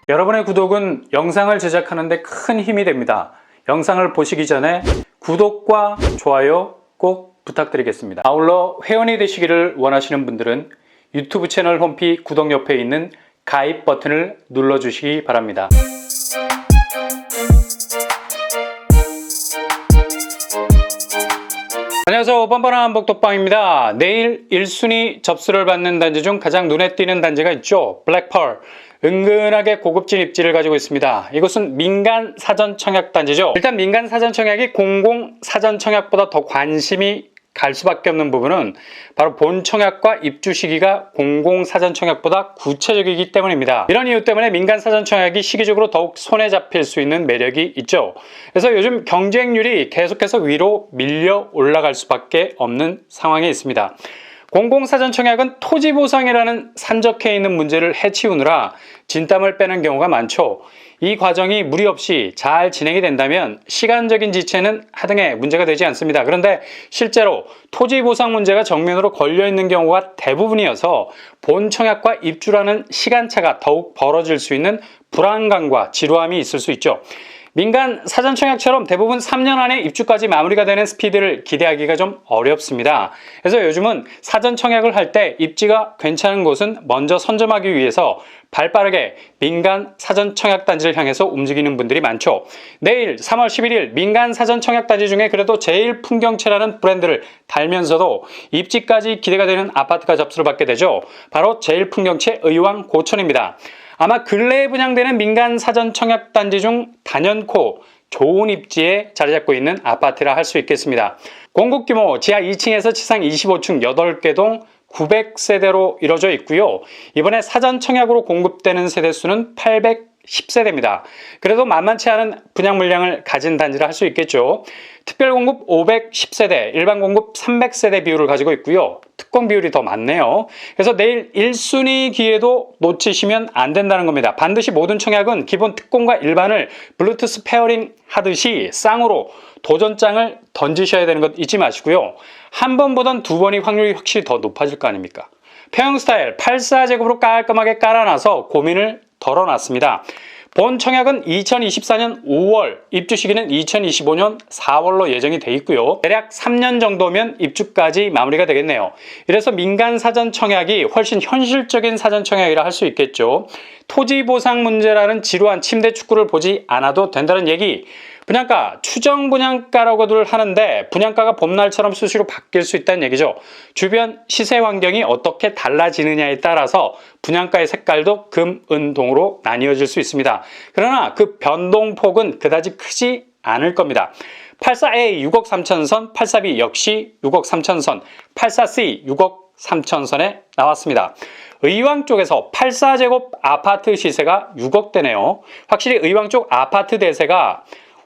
여러분의 구독은 영상을 제작하는 데 큰 힘이 됩니다. 영상을 보시기 전에 구독과 좋아요 꼭 부탁드리겠습니다. 아울러 회원이 되시기를 원하시는 분들은 유튜브 채널 홈피 구독 옆에 있는 가입 버튼을 눌러주시기 바랍니다. 안녕하세요. 뻔뻔한 복덕방입니다. 내일 1순위 접수를 받는 단지 중 가장 눈에 띄는 단지가 있죠. 블랙펄. 은근하게 고급진 입지를 가지고 있습니다. 이곳은 민간 사전 청약 단지죠. 일단 민간 사전 청약이 공공 사전 청약보다 더 관심이 갈 수밖에 없는 부분은 바로 본 청약과 입주 시기가 공공 사전 청약보다 구체적이기 때문입니다. 이런 이유 때문에 민간 사전 청약이 시기적으로 더욱 손에 잡힐 수 있는 매력이 있죠. 그래서 요즘 경쟁률이 계속해서 위로 밀려 올라갈 수밖에 없는 상황에 있습니다. 공공사전청약은 토지보상이라는 산적해 있는 문제를 해치우느라 진땀을 빼는 경우가 많죠. 이 과정이 무리 없이 잘 진행이 된다면 시간적인 지체는 하등의 문제가 되지 않습니다. 그런데 실제로 토지보상 문제가 정면으로 걸려있는 경우가 대부분이어서 본 청약과 입주라는 시간차가 더욱 벌어질 수 있는 불안감과 지루함이 있을 수 있죠. 민간 사전청약처럼 대부분 3년 안에 입주까지 마무리가 되는 스피드를 기대하기가 좀 어렵습니다. 그래서 요즘은 사전청약을 할 때 입지가 괜찮은 곳은 먼저 선점하기 위해서 발빠르게 민간 사전청약단지를 향해서 움직이는 분들이 많죠. 내일 3월 11일 민간 사전청약단지 중에 그래도 제일풍경채라는 브랜드를 달면서도 입지까지 기대가 되는 아파트가 접수를 받게 되죠. 바로 제일풍경채 의왕고천입니다. 아마 근래에 분양되는 민간 사전 청약 단지 중 단연코 좋은 입지에 자리 잡고 있는 아파트라 할 수 있겠습니다. 공급 규모 지하 2층에서 지상 25층 8개 동 900세대로 이루어져 있고요. 이번에 사전 청약으로 공급되는 세대수는 810세대입니다. 그래도 만만치 않은 분양 물량을 가진 단지라 할 수 있겠죠. 특별 공급 510세대, 일반 공급 300세대 비율을 가지고 있고요. 특공 비율이 더 많네요. 그래서 내일 1순위 기회도 놓치시면 안 된다는 겁니다. 반드시 모든 청약은 기본 특공과 일반을 블루투스 페어링 하듯이 쌍으로 도전장을 던지셔야 되는 것 잊지 마시고요. 한 번 보던 두 번이 확률이 확실히 더 높아질 거 아닙니까? 평형 스타일 84제곱으로 깔끔하게 깔아놔서 고민을 덜어놨습니다. 본 청약은 2024년 5월, 입주 시기는 2025년 4월로 예정이 돼 있고요. 대략 3년 정도면 입주까지 마무리가 되겠네요. 이래서 민간 사전 청약이 훨씬 현실적인 사전 청약이라 할 수 있겠죠. 토지 보상 문제라는 지루한 침대 축구를 보지 않아도 된다는 얘기. 분양가, 추정 분양가라고들 하는데 분양가가 봄날처럼 수시로 바뀔 수 있다는 얘기죠. 주변 시세 환경이 어떻게 달라지느냐에 따라서 분양가의 색깔도 금, 은, 동으로 나뉘어질 수 있습니다. 그러나 그 변동폭은 그다지 크지 않을 겁니다. 84A 6억 3천선, 84B 역시 6억 3천선, 84C 6억 3천선에 나왔습니다. 의왕 쪽에서 84제곱 아파트 시세가 6억대네요. 확실히 의왕 쪽 아파트 대세가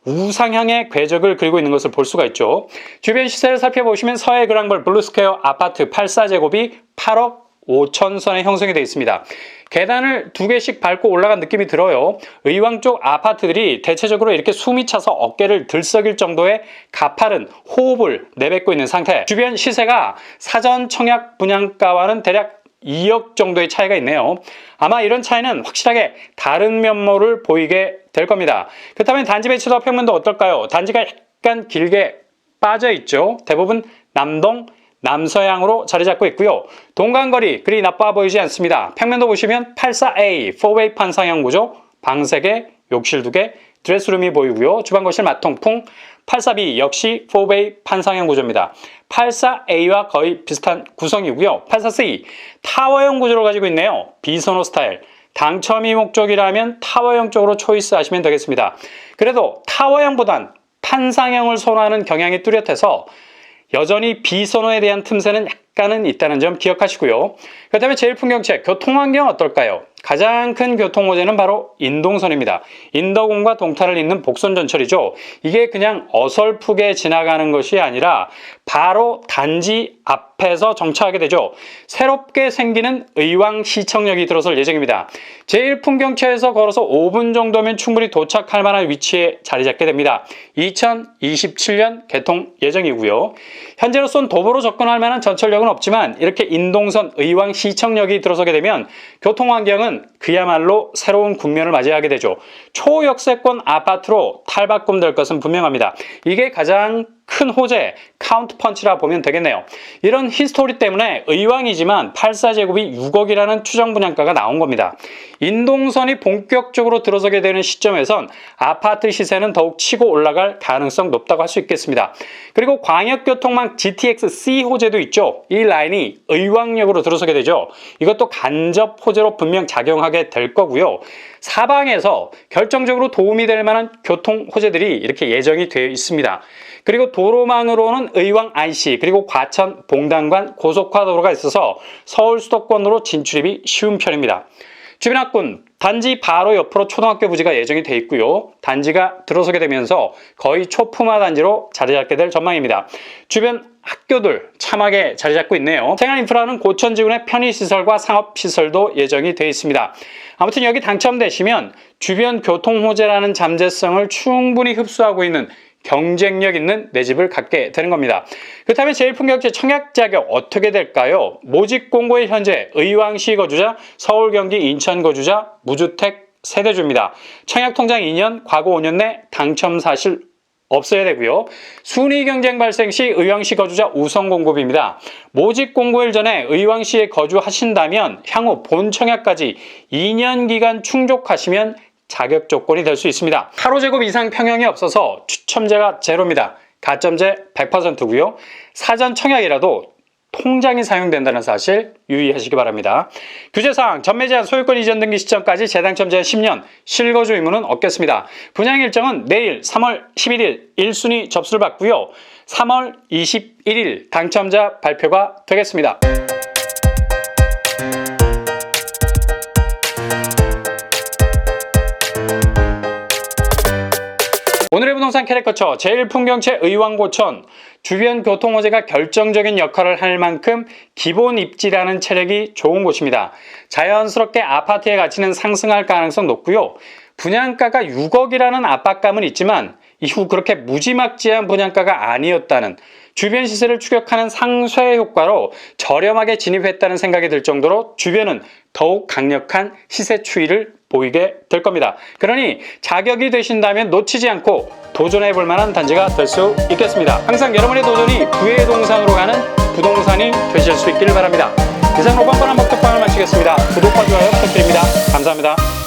우상향의 궤적을 그리고 있는 것을 볼 수가 있죠. 주변 시세를 살펴보시면 서해 그랑벌 블루스퀘어 아파트 84제곱이 8억 5천선에 형성이 되어 있습니다. 계단을 2개씩 밟고 올라간 느낌이 들어요. 의왕 쪽 아파트들이 대체적으로 이렇게 숨이 차서 어깨를 들썩일 정도의 가파른 호흡을 내뱉고 있는 상태. 주변 시세가 사전 청약 분양가와는 대략 2억 정도의 차이가 있네요. 아마 이런 차이는 확실하게 다른 면모를 보이게 될 겁니다. 그렇다면 단지 배치도 평면도 어떨까요? 단지가 약간 길게 빠져 있죠. 대부분 남동, 남서향으로 자리 잡고 있고요. 동간거리 그리 나빠 보이지 않습니다. 평면도 보시면 84A 4웨이 판상형 구조, 방 3개, 욕실 2개, 드레스룸이 보이고요. 주방, 거실, 마통풍. 84B 역시 4웨이 판상형 구조입니다. 84A와 거의 비슷한 구성이고요. 84C 타워형 구조를 가지고 있네요. 비선호 스타일. 당첨이 목적이라면 타워형 쪽으로 초이스하시면 되겠습니다. 그래도 타워형보단 판상형을 선호하는 경향이 뚜렷해서 여전히 비선호에 대한 틈새는 약간은 있다는 점 기억하시고요. 그렇다면 제일풍경채 교통환경 어떨까요? 가장 큰 교통호재는 바로 인동선입니다. 인덕공과 동탄을 잇는 복선전철이죠. 이게 그냥 어설프게 지나가는 것이 아니라 바로 단지 앞 앞에서 정차하게 되죠. 새롭게 생기는 의왕시청역이 들어설 예정입니다. 제1풍경차에서 걸어서 5분 정도면 충분히 도착할 만한 위치에 자리 잡게 됩니다. 2027년 개통 예정이고요. 현재로선 도보로 접근할 만한 전철역은 없지만 이렇게 인동선 의왕시청역이 들어서게 되면 교통환경은 그야말로 새로운 국면을 맞이하게 되죠. 초역세권 아파트로 탈바꿈될 것은 분명합니다. 이게 가장 큰 호재, 카운트펀치라 보면 되겠네요. 이런 히스토리 때문에 의왕이지만 84제곱이 6억이라는 추정 분양가가 나온 겁니다. 인동선이 본격적으로 들어서게 되는 시점에선 아파트 시세는 더욱 치고 올라갈 가능성 높다고 할 수 있겠습니다. 그리고 광역교통망 GTX-C 호재도 있죠. 이 라인이 의왕역으로 들어서게 되죠. 이것도 간접 호재로 분명 작용하게 될 거고요. 사방에서 결정적으로 도움이 될 만한 교통 호재들이 이렇게 예정이 되어 있습니다. 그리고 도로망으로는 의왕 IC 그리고 과천 봉단관 고속화도로가 있어서 서울 수도권으로 진출입이 쉬운 편입니다. 주변 학군 단지 바로 옆으로 초등학교 부지가 예정이 돼 있고요. 단지가 들어서게 되면서 거의 초품화 단지로 자리 잡게 될 전망입니다. 주변 학교들 참하게 자리 잡고 있네요. 생활 인프라는 고천지구의 편의시설과 상업시설도 예정이 되어 있습니다. 아무튼 여기 당첨되시면 주변 교통 호재라는 잠재성을 충분히 흡수하고 있는 경쟁력 있는 내 집을 갖게 되는 겁니다. 그렇다면 제1풍경채 청약 자격 어떻게 될까요? 모집 공고일 현재 의왕시 거주자, 서울, 경기, 인천 거주자, 무주택 세대주입니다. 청약 통장 2년, 과거 5년 내 당첨 사실 없어야 되고요. 순위 경쟁 발생 시 의왕시 거주자 우선 공급입니다. 모집 공고일 전에 의왕시에 거주하신다면 향후 본 청약까지 2년 기간 충족하시면 자격 조건이 될 수 있습니다. 하루 제곱 이상 평형이 없어서 추첨제가 제로입니다. 가점제 100%고요. 사전 청약이라도 통장이 사용된다는 사실 유의하시기 바랍니다. 규제사항, 전매 제한 소유권 이전 등기 시점까지 재당첨 제한 10년, 실거주 의무는 없겠습니다. 분양 일정은 내일 3월 11일 1순위 접수를 받고요. 3월 21일 당첨자 발표가 되겠습니다. 오늘의 부동산 캐릭터처 제1풍경채 의왕고천 주변 교통 호재가 결정적인 역할을 할 만큼 기본 입지라는 체력이 좋은 곳입니다. 자연스럽게 아파트의 가치는 상승할 가능성 높고요. 분양가가 6억이라는 압박감은 있지만 이후 그렇게 무지막지한 분양가가 아니었다는 주변 시세를 추격하는 상쇄 효과로 저렴하게 진입했다는 생각이 들 정도로 주변은 더욱 강력한 시세 추이를 보이게 될 겁니다. 그러니 자격이 되신다면 놓치지 않고 도전해 볼 만한 단지가 될 수 있겠습니다. 항상 여러분의 도전이 부의 동산으로 가는 부동산이 되실 수 있기를 바랍니다. 이상으로 뻔뻔한 먹덕방을 마치겠습니다. 구독과 좋아요 부탁드립니다. 감사합니다.